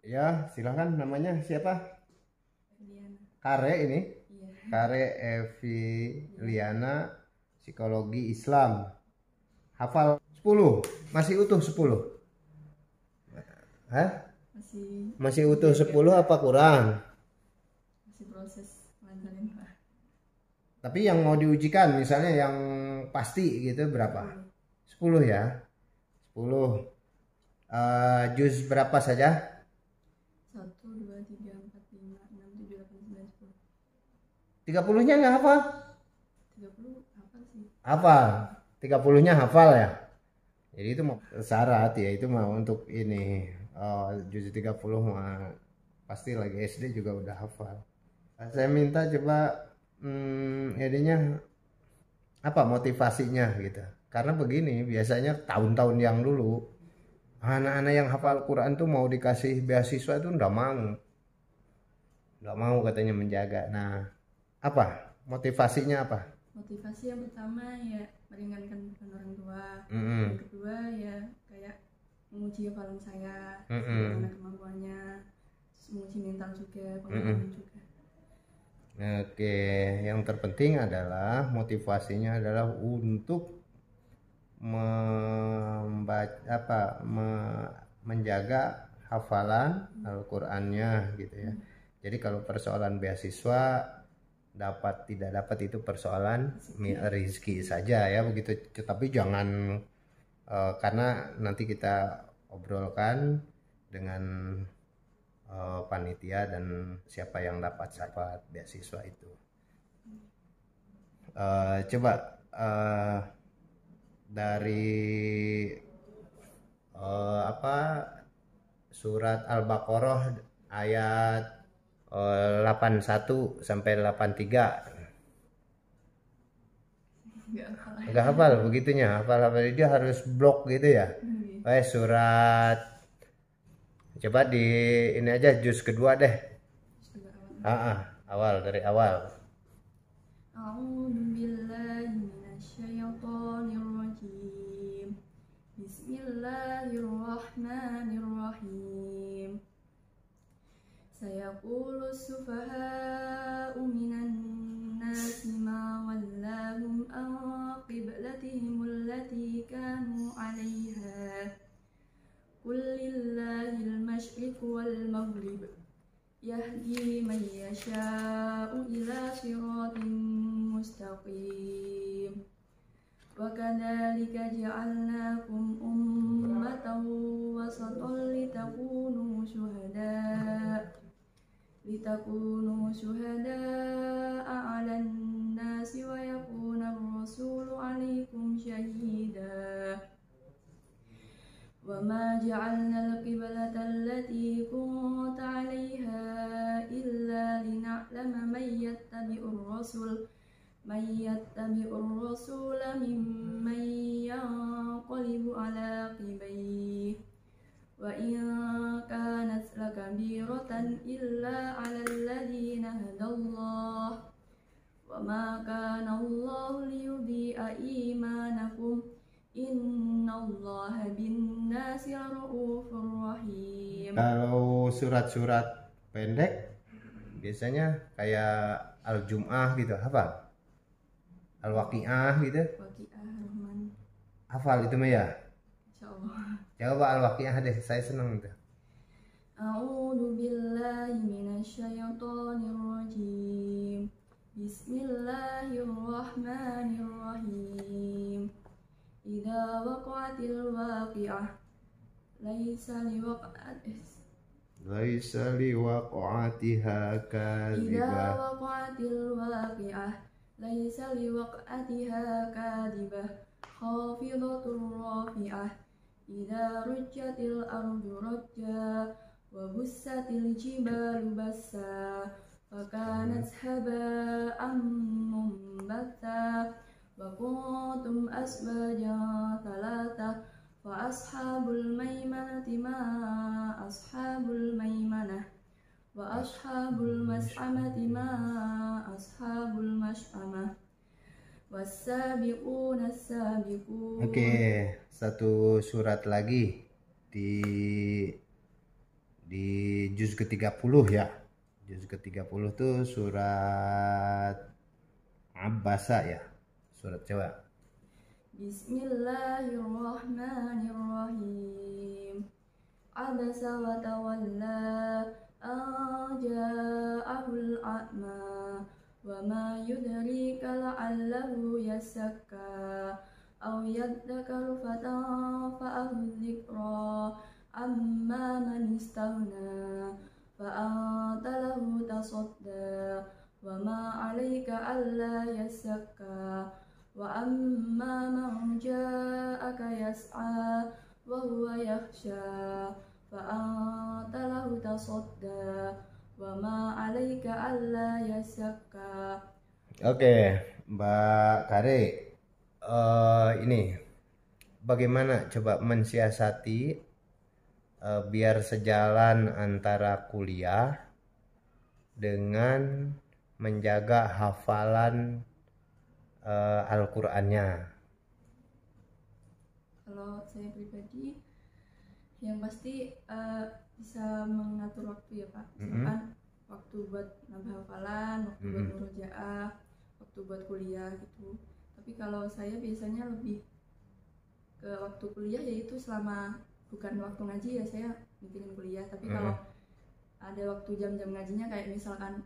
Ya, silakan namanya siapa? Diana. Kare ini. Iya. Kare Iya. Eviliana, Psikologi Islam. Hafal 10. Masih utuh 10. Hah? Masih Masih utuh dijaga. 10 apa kurang? Masih proses lantarin Pak. Tapi yang mau diujikan misalnya yang pasti gitu berapa? 10. 10 ya. 10. Juz berapa saja? 1, 2, 3, 4, 5, 6, 7, 8, 9, 10. 30-nya nggak hafal? 30 apa sih? Hafal. 30-nya hafal ya. Jadi itu mau syarat ya, itu mah untuk ini juz 30 mah pasti lagi SD juga udah hafal. Saya minta coba ininya apa motivasinya gitu. Karena begini, biasanya tahun-tahun yang dulu anak-anak yang hafal Quran tuh mau dikasih beasiswa itu nggak mau katanya menjaga. Nah, apa motivasinya apa? Motivasi yang pertama ya meringankan beban orang tua. Yang Mm-mm. kedua ya kayak menguji hafalan saya, bagaimana Mm-mm. kemampuannya, terus menguji mental juga, Mm-mm. pengalaman juga. Oke, yang terpenting adalah motivasinya adalah untuk membaca menjaga hafalan Al-Qur'annya gitu ya. Jadi kalau persoalan beasiswa dapat tidak dapat itu persoalan rezeki saja ya begitu. Tapi jangan karena nanti kita obrolkan dengan panitia dan siapa yang dapat beasiswa itu. Coba dari apa surat Al-Baqarah ayat 81 sampai 83. Nggak hafal. Enggak hafal begitunya, hafal dia harus blok gitu ya. Surat coba di ini aja juz kedua deh. Sudah awal. Awal dari awal. A'udzu billahi minasyaitonir rajim. Bismillahirrahmanirrahim. Sayaqulu sufaha'u minan nasi ma wallahum an qiblatihim allati kanu 'alaiha. Qul lillahil masyriqu wal maghrib. Yahdi man yasha'u ila siratin mustaqim. Wa kadzalika ja'alnakum ummatan wasatan litakunu syuhada'a 'alan nasi wa yakuna ar-rasulu 'alaikum shahida. وما جعلنا القبلة التي كنت عليها إلا لنعلم من يتبع الرسول ممن ينقلب على عقبيه وإن كانت لكبيرة إلا على الذين هدى الله وما كان الله ليضيع إيمانكم Innallaha bin-nasi ra'ufur rahim. Kalau surat-surat pendek biasanya kayak Al-Jum'ah gitu, hafal? Al-Waqi'ah gitu. Waqiah Rahman. Hafal itu mah ya? Insyaallah. Coba Al-Waqi'ah deh, saya seneng itu. A'udzu billahi minasyaitonir rajim. Bismillahirrahmanirrahim. Idza waqa'atil waqi'ah laisa liwaqa'atiha Idza kadzibah. waqa'atil waqi'ah laisa liwaqa'atiha kadibah khafidatur rafi'ah. Idza rujjatil ardu rajja wa bussatil jibalu bassa fakanat haba'an mumbatha wa kuntum aswajan thalatha fa ashabul maimanati ma ashabul maimanah wa ashabul mas'amati ma ashabul mas'amah was-sabiquna as-sabiqun. Oke, satu surat lagi di juz ke-30 ya. Juz ke-30 tuh surat Abasa ya. Surat coba. Bismillahirrahmanirrahim. Abasa wa tawalla an ja'ahul a'ma wa ma yudrika la'allahu yazakka aw yadzakaru fatanfa'ahu dzikra amma man istaghna fa anta lahu tasadda wa ma 'alaika alla yazakka wa amma man ja'aka yas'a wa huwa yakhsha fa anta lahu tasadda wa ma 'alaika alla yazakka. Oke, Mbak Kare, ini bagaimana coba mensiasati biar sejalan antara kuliah dengan menjaga hafalan Al-Qur'annya? Kalau saya pribadi, yang pasti bisa mengatur waktu ya Pak. Misalkan waktu buat nambah hafalan, waktu buat murojaah, waktu buat kuliah gitu. Tapi kalau saya biasanya lebih ke waktu kuliah, yaitu selama bukan waktu ngaji ya saya mikirin kuliah. Tapi kalau ada waktu jam-jam ngajinya, kayak misalkan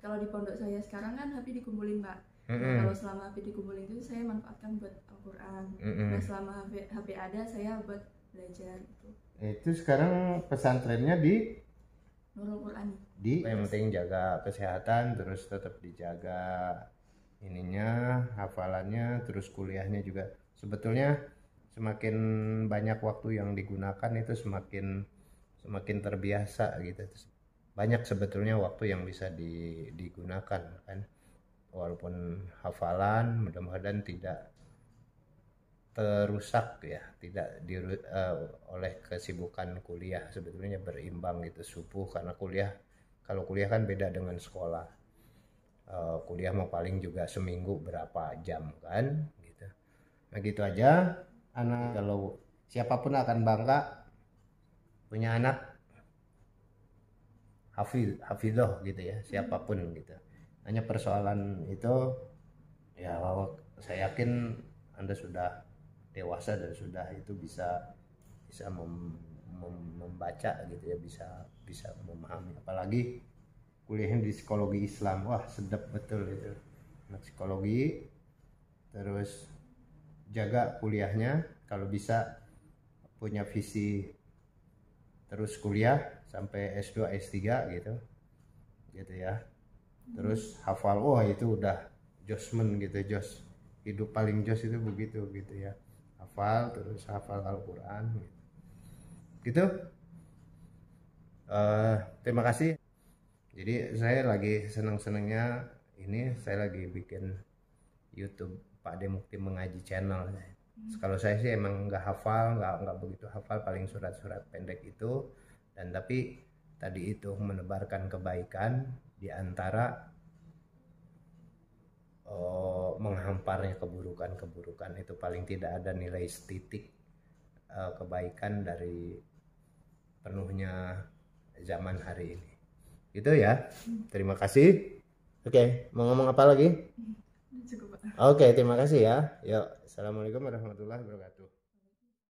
kalau di pondok saya sekarang kan HP dikumpulin Pak. Nah, kalau selama HP dikumpulin itu saya manfaatkan buat Al-Quran. Nah, selama HP ada saya buat belajar gitu. Itu sekarang pesantrennya di Nurul Qur'ani. Yang penting jaga kesehatan, terus tetap dijaga ininya, hafalannya, terus kuliahnya juga. Sebetulnya semakin banyak waktu yang digunakan itu semakin terbiasa gitu. Banyak sebetulnya waktu yang bisa digunakan kan. Walaupun hafalan mudah-mudahan tidak terusak ya, tidak oleh kesibukan kuliah. Sebetulnya berimbang gitu subuh, karena kalau kuliah kan beda dengan sekolah. Kuliah mau paling juga seminggu berapa jam kan gitu. Nah gitu aja. Anak kalau siapapun akan bangga punya anak hafidhoh gitu ya, siapapun gitu. Hanya persoalan itu ya, saya yakin Anda sudah dewasa dan sudah itu bisa membaca gitu ya, bisa memahami. Apalagi kuliahnya di psikologi Islam, wah sedap betul itu. Nah, psikologi, terus jaga kuliahnya, kalau bisa punya visi terus kuliah sampai S2 S3 gitu ya. Terus hafal, wah itu udah josmen gitu, hidup paling jos itu begitu gitu ya, hafal terus hafal Al-Quran gitu. Terima kasih. Jadi saya lagi seneng-senengnya ini, saya lagi bikin YouTube Pak De Mukti Mengaji channel. Kalau saya sih emang nggak hafal, nggak begitu hafal, paling surat-surat pendek itu. Dan tapi tadi itu menebarkan kebaikan di antara menghamparnya keburukan itu, paling tidak ada nilai setitik kebaikan dari penuhnya zaman hari ini. Itu ya. Terima kasih. Oke, mau ngomong apa lagi? Cukup Pak. Oke, terima kasih ya. Yuk, assalamualaikum warahmatullahi wabarakatuh.